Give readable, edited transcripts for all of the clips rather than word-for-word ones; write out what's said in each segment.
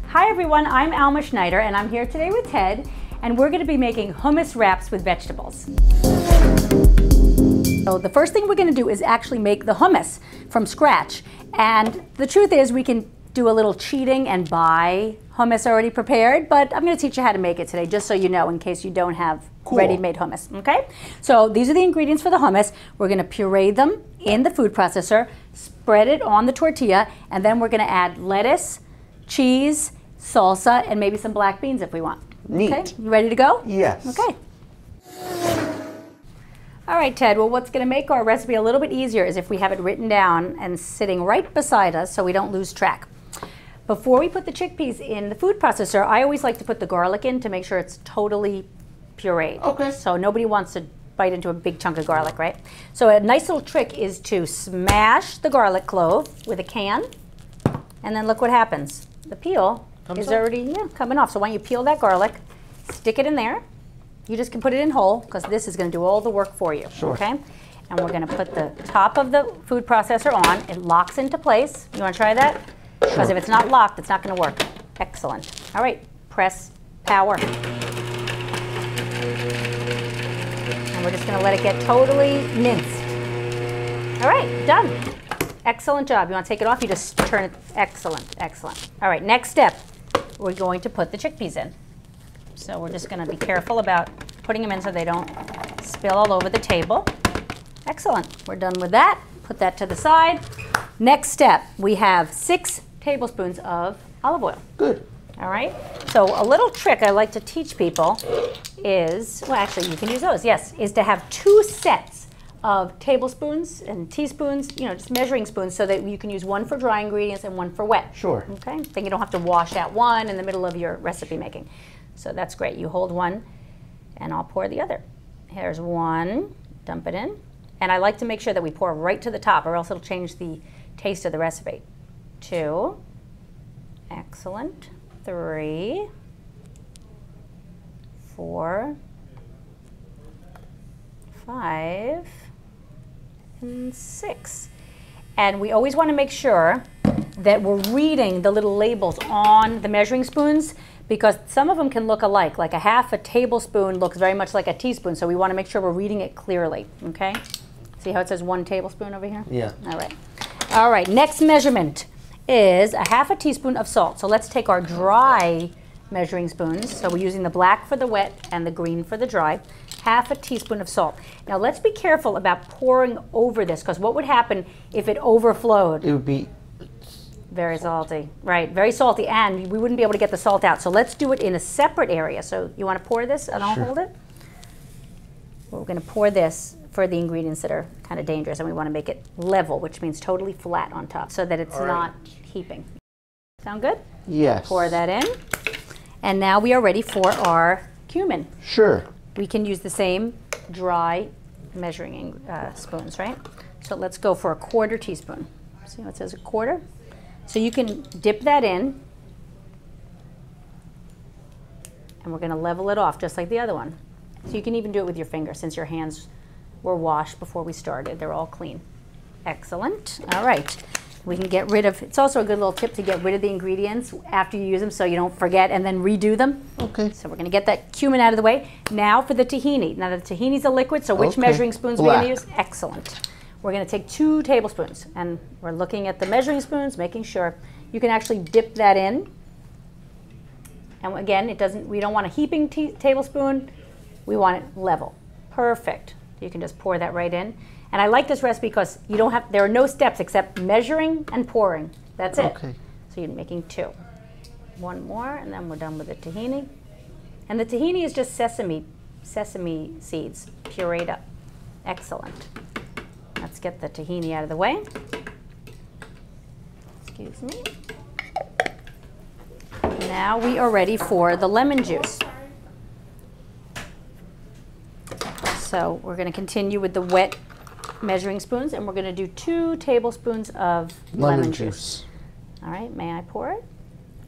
Hi everyone, I'm Alma Schneider and I'm here today with Ted, and we're going to be making hummus wraps with vegetables. So the first thing we're going to do is actually make the hummus from scratch, and the truth is we can do a little cheating and buy hummus already prepared, but I'm going to teach you how to make it today just so you know in case you don't have ready-made hummus, okay? So these are the ingredients for the hummus. We're going to puree them in the food processor, spread it on the tortilla, and then we're going to add lettuce, cheese, salsa, and maybe some black beans if we want. Neat. Okay, you ready to go? Yes. Okay. All right, Ted, well, what's going to make our recipe a little bit easier is if we have it written down and sitting right beside us so we don't lose track. Before we put the chickpeas in the food processor, I always like to put the garlic in to make sure it's totally pureed. Okay. So nobody wants to bite into a big chunk of garlic, right? So a nice little trick is to smash the garlic clove with a can, and then look what happens. The peel is already coming off. So why don't you peel that garlic, stick it in there. You just can put it in whole because this is going to do all the work for you. Sure. Okay? And we're going to put the top of the food processor on. It locks into place. You want to try that? Because if it's not locked, it's not going to work. Excellent. All right, press power. And we're just going to let it get totally minced. All right, done. Excellent job. You want to take it off? You just turn it. Excellent, excellent. All right, next step. We're going to put the chickpeas in. So we're just going to be careful about putting them in so they don't spill all over the table. Excellent. We're done with that. Put that to the side. Next step, we have 6 tablespoons of olive oil. Good. All right. So a little trick I like to teach people is, well, actually, you can use those, yes, is to have 2 sets of tablespoons and teaspoons, you know, just measuring spoons, so that you can use one for dry ingredients and one for wet. Sure. Okay. Then you don't have to wash out one in the middle of your recipe making. So that's great. You hold one, and I'll pour the other. Here's one. Dump it in. And I like to make sure that we pour right to the top, or else it'll change the taste of the recipe. 2. Excellent. 3. 4. 5. And 6. And we always want to make sure that we're reading the little labels on the measuring spoons, because some of them can look alike. Like a half a tablespoon looks very much like a teaspoon, so we want to make sure we're reading it clearly, okay? See how it says 1 tablespoon over here? Yeah. All right. All right, next measurement is a half a teaspoon of salt. So let's take our dry measuring spoons. So we're using the black for the wet and the green for the dry. Half a teaspoon of salt. Now let's be careful about pouring over this, because what would happen if it overflowed? It would be very salty. Right, very salty, and we wouldn't be able to get the salt out. So let's do it in a separate area. So you want to pour this and I'll hold it? Well, we're going to pour this for the ingredients that are kind of dangerous, and we want to make it level, which means totally flat on top so that it's not heaping. Sound good? Yes. Pour that in. And now we are ready for our cumin. Sure. We can use the same dry measuring spoons, right? So let's go for a 1/4 teaspoon. See how it says 1/4? So you can dip that in, and we're going to level it off just like the other one. So you can even do it with your finger, since your hands were washed before we started. They're all clean. Excellent. All right. We can get rid of, it's also a good little tip to get rid of the ingredients after you use them so you don't forget and then redo them. Okay. So we're going to get that cumin out of the way. Now for the tahini. Now the tahini's a liquid, so which measuring spoons are we going to use? Excellent. We're going to take 2 tablespoons, and we're looking at the measuring spoons, making sure you can actually dip that in. And again, it doesn't, we don't want a heaping tablespoon. We want it level. Perfect. You can just pour that right in. And I like this recipe because you don't have, there are no steps except measuring and pouring. That's it. Okay. So you're making 2. 1 more, and then we're done with the tahini. And the tahini is just sesame seeds pureed up. Excellent. Let's get the tahini out of the way. Excuse me. Now we are ready for the lemon juice. So we're going to continue with the wet measuring spoons, and we're going to do 2 tablespoons of lemon juice. All right, may I pour it?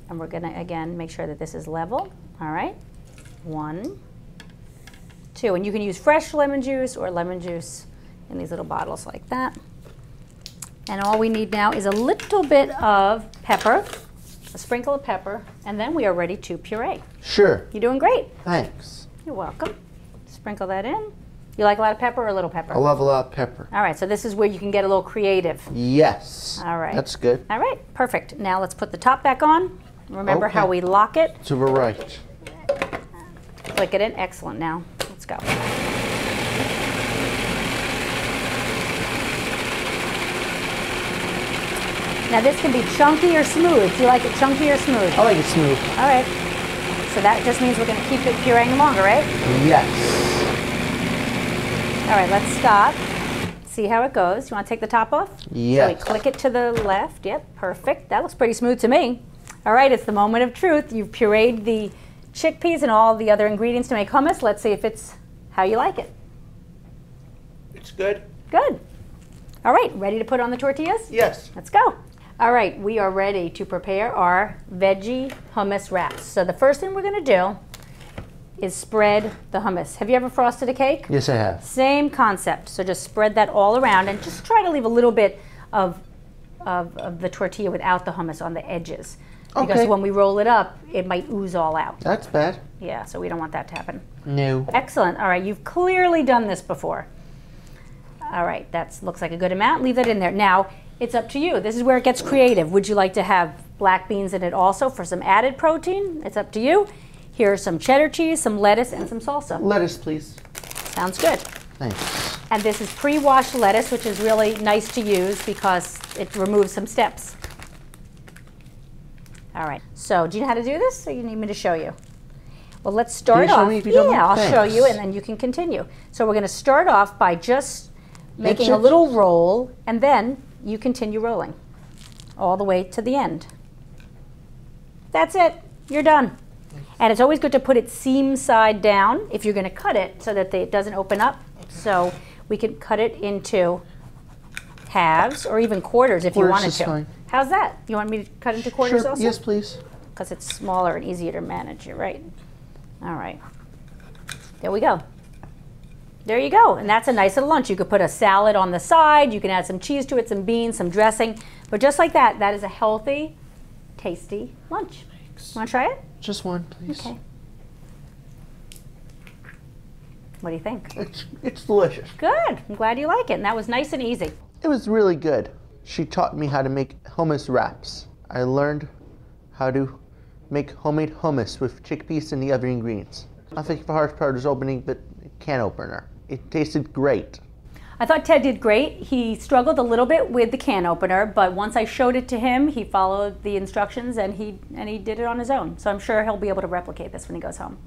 And we're going to, again, make sure that this is level. All right, 1, 2. And you can use fresh lemon juice or lemon juice in these little bottles like that. And all we need now is a little bit of pepper, a sprinkle of pepper, and then we are ready to puree. Sure. You're doing great. Thanks. You're welcome. Sprinkle that in. You like a lot of pepper or a little pepper? I love a lot of pepper. All right, so this is where you can get a little creative. Yes. All right. That's good. All right, perfect. Now let's put the top back on. Remember how we lock it? To the right. Click it in. Excellent. Now, let's go. Now this can be chunky or smooth. Do you like it chunky or smooth? I like it smooth. All right. So that just means we're going to keep it pureeing longer, right? Yes. All right, let's stop. See how it goes. You want to take the top off? Yes. So we click it to the left. Yep, perfect. That looks pretty smooth to me. All right, it's the moment of truth. You've pureed the chickpeas and all the other ingredients to make hummus. Let's see if it's how you like it. It's good. Good. All right, ready to put on the tortillas? Yes. Let's go. All right, we are ready to prepare our veggie hummus wraps. So the first thing we're going to do is spread the hummus. Have you ever frosted a cake? Yes, I have. Same concept. So just spread that all around and just try to leave a little bit of the tortilla without the hummus on the edges. Because Okay. when we roll it up, it might ooze all out. That's bad. Yeah, so we don't want that to happen. No. Excellent. All right, you've clearly done this before. All right, that looks like a good amount. Leave that in there. Now, it's up to you. This is where it gets creative. Would you like to have black beans in it also for some added protein? It's up to you. Here's some cheddar cheese, some lettuce, and some salsa. Lettuce, please. Sounds good. Thanks. And this is pre-washed lettuce, which is really nice to use because it removes some steps. All right. So, do you know how to do this, or you need me to show you? Well, let's start Can you show off. me if you don't mind? I'll show Thanks. you, and then you can continue. So, we're going to start off by just making a That's it. little roll, and then you continue rolling all the way to the end. That's it. You're done. And it's always good to put it seam side down if you're going to cut it so that it doesn't open up. So we can cut it into halves or even quarters if you Quarters wanted is to. fine. How's that? You want me to cut into quarters Sure. also? Yes, please. Because it's smaller and easier to manage. You're right. All right. There we go. There you go. And that's a nice little lunch. You could put a salad on the side. You can add some cheese to it, some beans, some dressing. But just like that, that is a healthy, tasty lunch. Thanks. Want to try it? Just one, please. Okay. What do you think? It's delicious. Good. I'm glad you like it. And that was nice and easy. It was really good. She taught me how to make hummus wraps. I learned how to make homemade hummus with chickpeas and the other ingredients. I think the hardest part is opening the can opener. It tasted great. I thought Ted did great. He struggled a little bit with the can opener, but once I showed it to him, he followed the instructions and he did it on his own. So I'm sure he'll be able to replicate this when he goes home.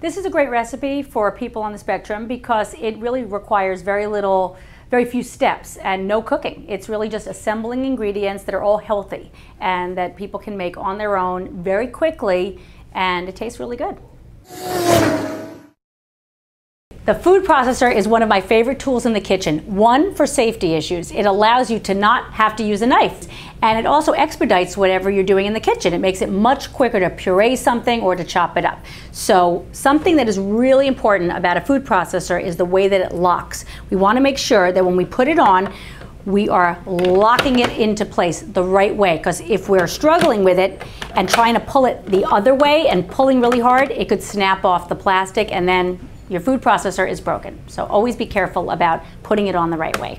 This is a great recipe for people on the spectrum because it really requires very few steps and no cooking. It's really just assembling ingredients that are all healthy and that people can make on their own very quickly, and it tastes really good. The food processor is one of my favorite tools in the kitchen. One, for safety issues. It allows you to not have to use a knife. And it also expedites whatever you're doing in the kitchen. It makes it much quicker to puree something or to chop it up. So something that is really important about a food processor is the way that it locks. We want to make sure that when we put it on, we are locking it into place the right way, because if we're struggling with it and trying to pull it the other way and pulling really hard, it could snap off the plastic and then your food processor is broken. So always be careful about putting it on the right way.